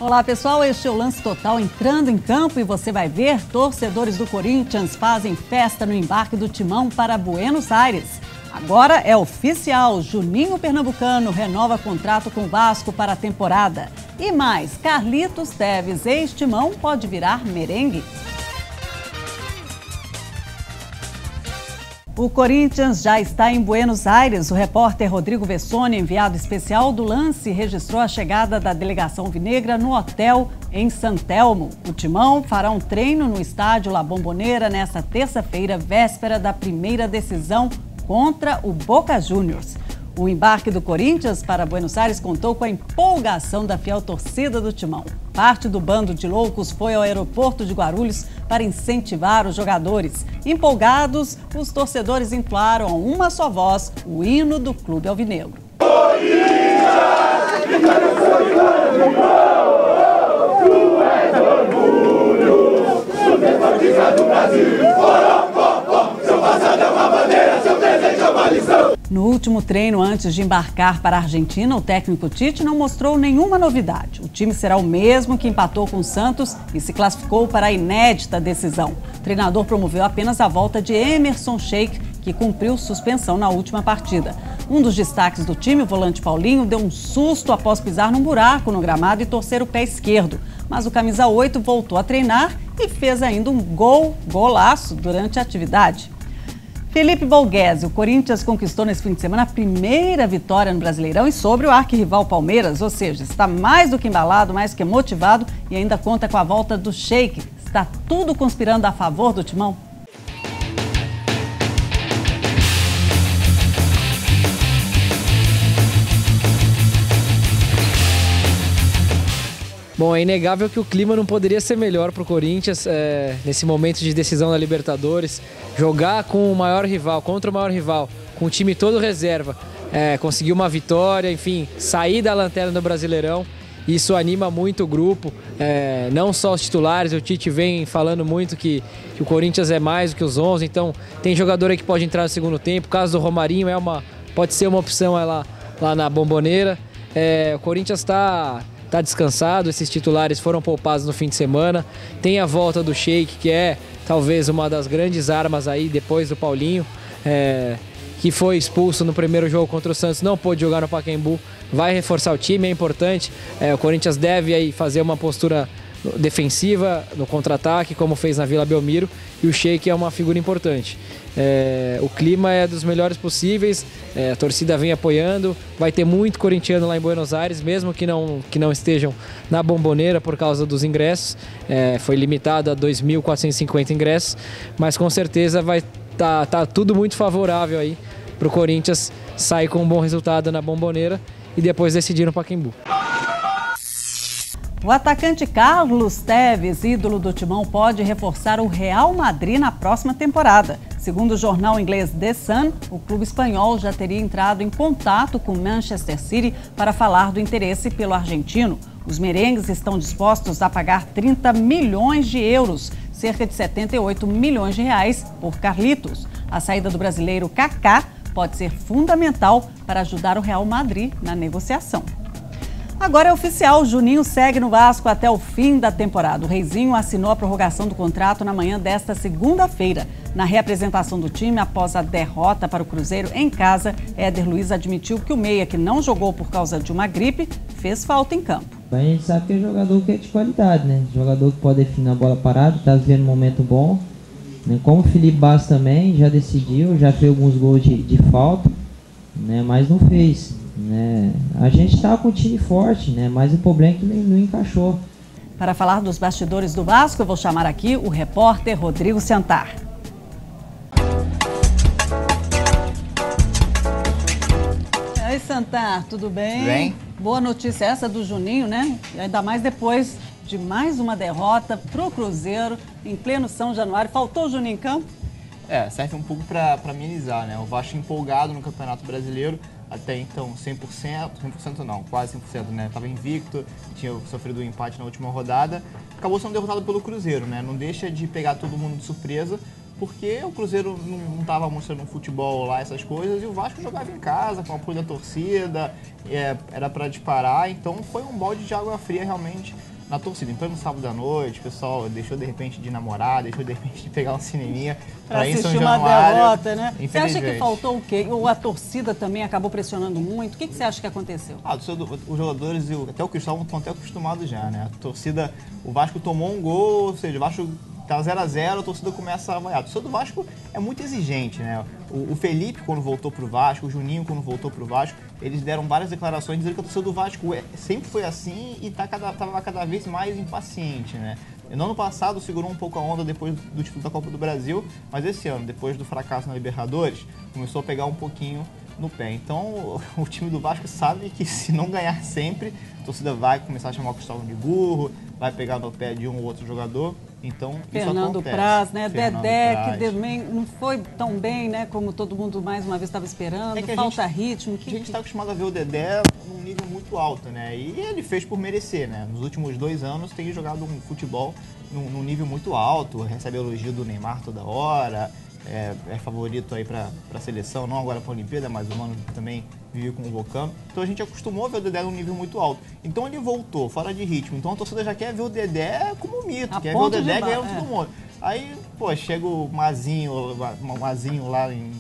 Olá pessoal, este é o Lance Total entrando em campo e você vai ver, torcedores do Corinthians fazem festa no embarque do Timão para Buenos Aires. Agora é oficial, Juninho Pernambucano renova contrato com o Vasco para a temporada. E mais, Carlitos Tevez, ex-Timão, pode virar merengue. O Corinthians já está em Buenos Aires. O repórter Rodrigo Vessone, enviado especial do Lance, registrou a chegada da delegação alvinegra no hotel em San Telmo. O Timão fará um treino no estádio La Bombonera nesta terça-feira, véspera da primeira decisão contra o Boca Juniors. O embarque do Corinthians para Buenos Aires contou com a empolgação da fiel torcida do Timão. Parte do bando de loucos foi ao aeroporto de Guarulhos para incentivar os jogadores. Empolgados, os torcedores entoaram a uma só voz o hino do Clube Alvinegro. No último treino antes de embarcar para a Argentina, o técnico Tite não mostrou nenhuma novidade. O time será o mesmo que empatou com o Santos e se classificou para a inédita decisão. O treinador promoveu apenas a volta de Emerson Sheik, que cumpriu suspensão na última partida. Um dos destaques do time, o volante Paulinho, deu um susto após pisar num buraco no gramado e torcer o pé esquerdo. Mas o camisa 8 voltou a treinar e fez ainda um golaço durante a atividade. Felipe Borghese, o Corinthians conquistou nesse fim de semana a primeira vitória no Brasileirão e sobre o arquirrival Palmeiras, ou seja, está mais do que embalado, mais do que motivado e ainda conta com a volta do Sheik. Está tudo conspirando a favor do Timão? Bom, é inegável que o clima não poderia ser melhor para o Corinthians nesse momento de decisão da Libertadores. Jogar com o maior rival, contra o maior rival, com o time todo reserva, conseguir uma vitória, enfim, sair da lanterna do Brasileirão. Isso anima muito o grupo, não só os titulares. O Tite vem falando muito que o Corinthians é mais do que os 11, então tem jogador aí que pode entrar no segundo tempo. O caso do Romarinho pode ser uma opção lá na Bombonera. O Corinthians está descansado, esses titulares foram poupados no fim de semana. Tem a volta do Sheik, que é talvez uma das grandes armas aí depois do Paulinho, que foi expulso no primeiro jogo contra o Santos, não pôde jogar no Pacaembu, vai reforçar o time, é importante. O Corinthians deve aí fazer uma postura defensiva no contra-ataque, como fez na Vila Belmiro, e o Sheik é uma figura importante. O clima é dos melhores possíveis, a torcida vem apoiando, vai ter muito corintiano lá em Buenos Aires, mesmo que não estejam na Bombonera por causa dos ingressos. Foi limitado a 2.450 ingressos, mas com certeza vai tá tudo muito favorável aí para o Corinthians sair com um bom resultado na Bombonera e depois decidir no Pacaembu. O atacante Carlos Tevez, ídolo do Timão, pode reforçar o Real Madrid na próxima temporada. Segundo o jornal inglês The Sun, o clube espanhol já teria entrado em contato com o Manchester City para falar do interesse pelo argentino. Os merengues estão dispostos a pagar 30 milhões de euros, cerca de 78 milhões de reais, por Carlitos. A saída do brasileiro Kaká pode ser fundamental para ajudar o Real Madrid na negociação. Agora é oficial, Juninho segue no Vasco até o fim da temporada. O Reizinho assinou a prorrogação do contrato na manhã desta segunda-feira. Na reapresentação do time, após a derrota para o Cruzeiro em casa, Éder Luiz admitiu que o meia, que não jogou por causa de uma gripe, fez falta em campo. A gente sabe que é jogador que é de qualidade, né? Jogador que pode definir a bola parada, está vivendo um momento bom. Como o Felipe Bastos também, já decidiu, já fez alguns gols de falta, né? Mas não fez. A gente está com o time forte, mas o problema é que não encaixou. Para falar dos bastidores do Vasco, eu vou chamar aqui o repórter Rodrigo Santar. Oi, Santar, tudo bem? Tudo bem. Boa notícia essa do Juninho, né? Ainda mais depois de mais uma derrota pro Cruzeiro em pleno São Januário. Faltou o Juninho em campo? Serve um pouco para amenizar, né? O Vasco empolgado no Campeonato Brasileiro, até então 100%, 100% não, quase 100%, né? Tava invicto, tinha sofrido um empate na última rodada, acabou sendo derrotado pelo Cruzeiro, né? Não deixa de pegar todo mundo de surpresa, porque o Cruzeiro não estava mostrando um futebol lá, essas coisas, e o Vasco jogava em casa, com o apoio da torcida, era para disparar, então foi um balde de água fria realmente na torcida. Então, no sábado à noite, o pessoal deixou de repente de namorar, deixou de repente de pegar um cineminha para ir em São assistir uma Januário. Derrota, né? Você acha que faltou o quê? Ou a torcida também acabou pressionando muito? O que você acha que aconteceu? Os jogadores e até o Cristóvão estão até acostumados já, né? A torcida, o Vasco tomou um gol, ou seja, o Vasco tá 0-0, a torcida começa a vaiar. A torcida do Vasco é muito exigente, né? O Felipe, quando voltou pro Vasco, o Juninho, quando voltou pro Vasco, eles deram várias declarações dizendo que a torcida do Vasco sempre foi assim e tava cada vez mais impaciente, né? No ano passado segurou um pouco a onda depois do título da Copa do Brasil, mas esse ano, depois do fracasso na Libertadores, começou a pegar um pouquinho no pé. Então, o time do Vasco sabe que se não ganhar sempre, a torcida vai começar a chamar o Cristóvão de burro, vai pegar no pé de um ou outro jogador. Então, Fernando isso acontece. Praz, né? Fernando Dedé, Praz. que também não foi tão bem, né? Como todo mundo mais uma vez estava esperando. Falta ritmo. A gente está acostumado a ver o Dedé num nível muito alto, né? E ele fez por merecer, né? Nos últimos 2 anos tem jogado um futebol num nível muito alto, recebe elogio do Neymar toda hora, é favorito aí para a seleção, não agora para a Olimpíada, mas o Mano também vive convocando. Então a gente acostumou a ver o Dedé num nível muito alto. Então ele voltou, fora de ritmo. Então a torcida já quer ver o Dedé como mito, quer ver o Dedé ganhando todo mundo. Aí, pô, chega o Mazinho lá em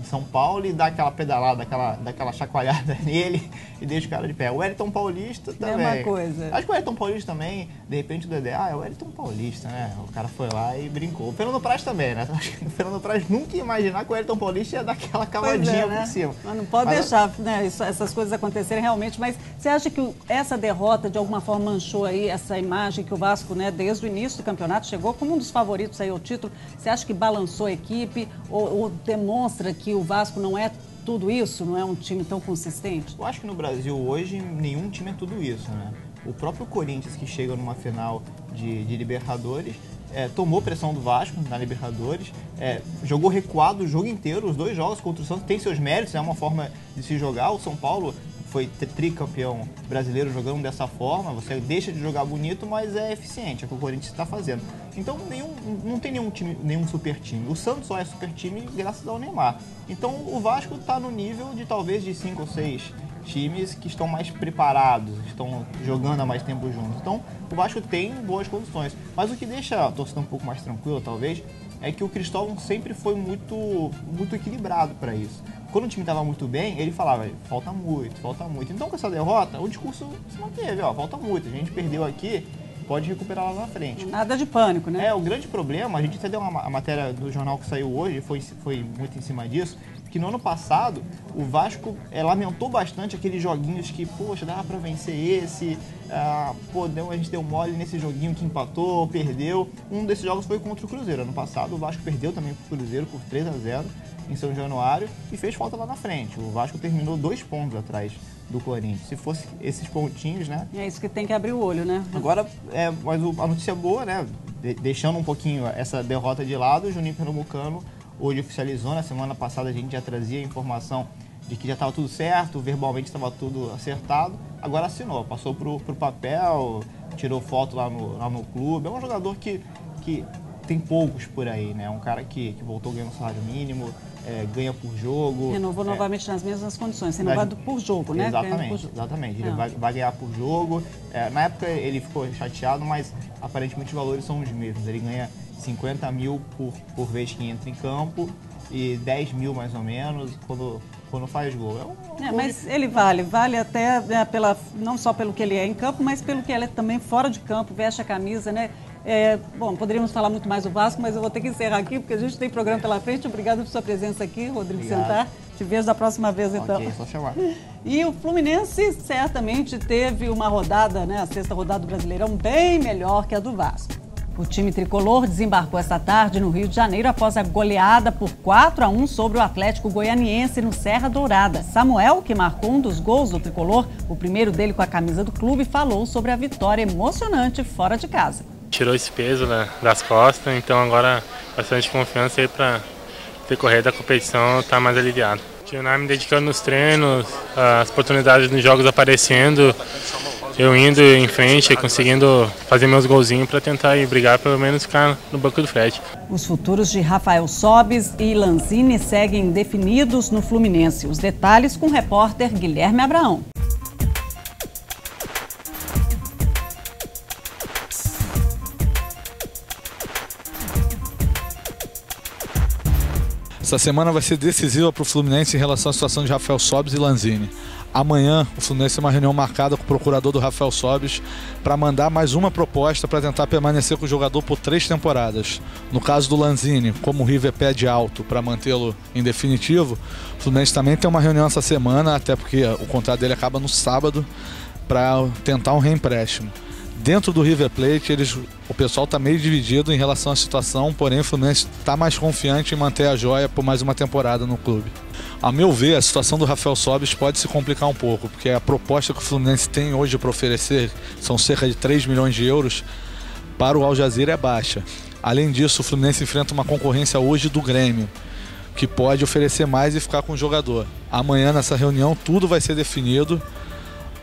São Paulo e dá aquela pedalada, daquela chacoalhada nele e deixa o cara de pé. O Wellington Paulista também. Mesma coisa. Acho que o Wellington Paulista também, de repente o Dedé, é o Wellington Paulista, né? O cara foi lá e brincou. O Fernando Praz também, né? Acho que o Fernando Praz nunca ia imaginar que o Wellington Paulista ia dar aquela cavadinha por cima. Mas não pode deixar, né, essas coisas acontecerem realmente. Mas você acha que essa derrota, de alguma forma, manchou aí essa imagem que o Vasco, né, desde o início do campeonato, chegou como um dos favoritos aí ao título? Você acha que balançou a equipe ou demonstra que o Vasco não é tudo isso, não é um time tão consistente? Eu acho que no Brasil hoje nenhum time é tudo isso, né? O próprio Corinthians, que chega numa final de Libertadores, tomou pressão do Vasco na Libertadores, jogou recuado o jogo inteiro, os 2 jogos contra o Santos, tem seus méritos, é uma forma de se jogar. O São Paulo foi tricampeão brasileiro jogando dessa forma, você deixa de jogar bonito, mas é eficiente, é o que o Corinthians está fazendo. Então não tem nenhum super time. O Santos só é super time graças ao Neymar. Então o Vasco está no nível de talvez de 5 ou 6 times que estão mais preparados, estão jogando há mais tempo juntos. Então o Vasco tem boas condições. Mas o que deixa a torcida um pouco mais tranquila, talvez, é que o Cristóvão sempre foi muito equilibrado para isso. Quando o time estava muito bem, ele falava, falta muito, falta muito. Então com essa derrota, o discurso se manteve, falta muito. A gente perdeu aqui, pode recuperar lá na frente. Nada de pânico, né? O grande problema, a gente até deu uma matéria do jornal que saiu hoje, foi muito em cima disso, que no ano passado o Vasco lamentou bastante aqueles joguinhos que, poxa, dava pra vencer esse, a gente deu mole nesse joguinho que empatou, perdeu. Um desses jogos foi contra o Cruzeiro. Ano passado o Vasco perdeu também pro Cruzeiro por 3-0 em São Januário e fez falta lá na frente. O Vasco terminou 2 pontos atrás do Corinthians. Se fosse esses pontinhos, né? É isso que tem que abrir o olho, né? Agora, mas a notícia boa, né? Deixando um pouquinho essa derrota de lado, o Juninho Pernambucano hoje oficializou. Na semana passada a gente já trazia a informação de que já estava tudo certo, verbalmente estava tudo acertado. Agora assinou, passou pro papel, tirou foto lá no clube. É um jogador que tem poucos por aí, né? Um cara que voltou ganhando salário mínimo, ganha por jogo. Renovou novamente nas mesmas condições, renovado por jogo, né? Exatamente. Ele vai ganhar por jogo. Na época ele ficou chateado, mas aparentemente os valores são os mesmos. Ele ganha 50 mil por vez que entra em campo e 10 mil mais ou menos quando faz gol. Mas ele vale até não só pelo que ele é em campo, mas pelo que ele é também fora de campo, veste a camisa, né? Bom, poderíamos falar muito mais do Vasco, mas eu vou ter que encerrar aqui, porque a gente tem programa pela frente. Obrigado por sua presença aqui, Rodrigo Sentar. Te vejo da próxima vez, então. Ok, só chamar. E o Fluminense certamente teve uma rodada, né, a 6ª rodada do Brasileirão, bem melhor que a do Vasco. O time tricolor desembarcou esta tarde no Rio de Janeiro após a goleada por 4-1 sobre o Atlético Goianiense no Serra Dourada. Samuel, que marcou um dos gols do tricolor, o primeiro dele com a camisa do clube, falou sobre a vitória emocionante fora de casa. Tirou esse peso das costas, então agora bastante confiança aí para decorrer da competição, tá mais aliviado. Continuar me dedicando nos treinos, as oportunidades nos jogos aparecendo, eu indo em frente, conseguindo fazer meus golzinhos para tentar brigar, pelo menos ficar no banco do Fred. Os futuros de Rafael Sobis e Lanzini seguem definidos no Fluminense. Os detalhes com o repórter Guilherme Abraão. Essa semana vai ser decisiva para o Fluminense em relação à situação de Rafael Sobis e Lanzini. Amanhã, o Fluminense tem uma reunião marcada com o procurador do Rafael Sobis para mandar mais uma proposta para tentar permanecer com o jogador por 3 temporadas. No caso do Lanzini, como o River pede alto para mantê-lo em definitivo, o Fluminense também tem uma reunião essa semana, até porque o contrato dele acaba no sábado, para tentar um reempréstimo. Dentro do River Plate, o pessoal está meio dividido em relação à situação, porém o Fluminense está mais confiante em manter a joia por mais uma temporada no clube. A meu ver, a situação do Rafael Sobis pode se complicar um pouco, porque a proposta que o Fluminense tem hoje para oferecer, são cerca de 3 milhões de euros, para o Al Jazeera é baixa. Além disso, o Fluminense enfrenta uma concorrência hoje do Grêmio, que pode oferecer mais e ficar com o jogador. Amanhã, nessa reunião, tudo vai ser definido,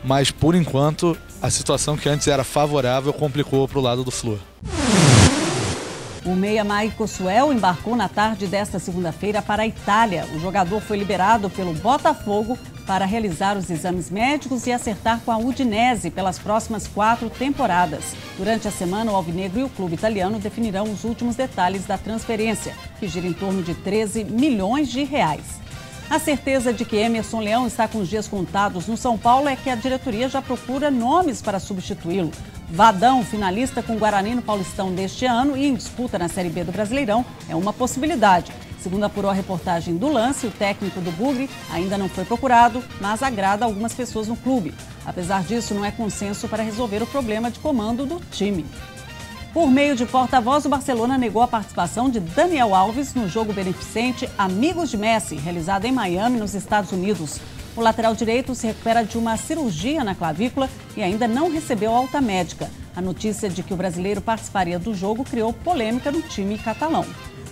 mas por enquanto a situação que antes era favorável complicou para o lado do Flu. O meia Maico Suel embarcou na tarde desta segunda-feira para a Itália. O jogador foi liberado pelo Botafogo para realizar os exames médicos e acertar com a Udinese pelas próximas 4 temporadas. Durante a semana, o Alvinegro e o clube italiano definirão os últimos detalhes da transferência, que gira em torno de 13 milhões de reais. A certeza de que Emerson Leão está com os dias contados no São Paulo é que a diretoria já procura nomes para substituí-lo. Vadão, finalista com o Guarani no Paulistão deste ano e em disputa na Série B do Brasileirão, é uma possibilidade. Segundo apurou a reportagem do Lance, o técnico do Bugre ainda não foi procurado, mas agrada algumas pessoas no clube. Apesar disso, não é consenso para resolver o problema de comando do time. Por meio de porta-voz, o Barcelona negou a participação de Daniel Alves no jogo beneficente Amigos de Messi, realizado em Miami, nos Estados Unidos. O lateral direito se recupera de uma cirurgia na clavícula e ainda não recebeu alta médica. A notícia de que o brasileiro participaria do jogo criou polêmica no time catalão.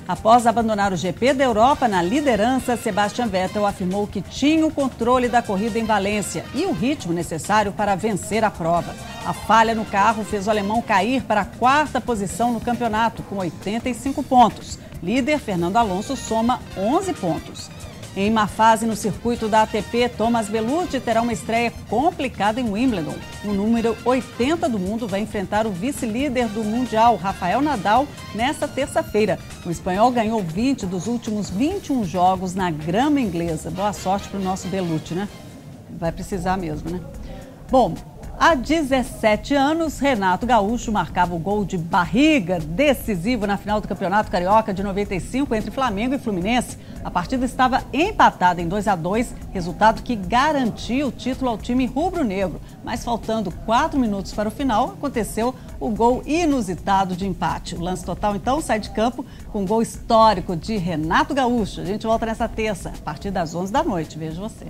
Após abandonar o GP da Europa na liderança, Sebastian Vettel afirmou que tinha o controle da corrida em Valência e o ritmo necessário para vencer a prova. A falha no carro fez o alemão cair para a 4ª posição no campeonato, com 85 pontos. Líder, Fernando Alonso, soma 11 pontos. Em uma fase no circuito da ATP, Thomas Bellucci terá uma estreia complicada em Wimbledon. O número 80 do mundo vai enfrentar o vice-líder do Mundial, Rafael Nadal, nesta terça-feira. O espanhol ganhou 20 dos últimos 21 jogos na grama inglesa. Boa sorte para o nosso Bellucci, né? Vai precisar mesmo, né? Bom, há 17 anos, Renato Gaúcho marcava o gol de barriga decisivo na final do Campeonato Carioca de 95 entre Flamengo e Fluminense. A partida estava empatada em 2-2, resultado que garantiu o título ao time rubro-negro. Mas faltando 4 minutos para o final, aconteceu o gol inusitado de empate. O Lance Total, então, sai de campo com um gol histórico de Renato Gaúcho. A gente volta nessa terça, a partir das 11 da noite. Vejo você.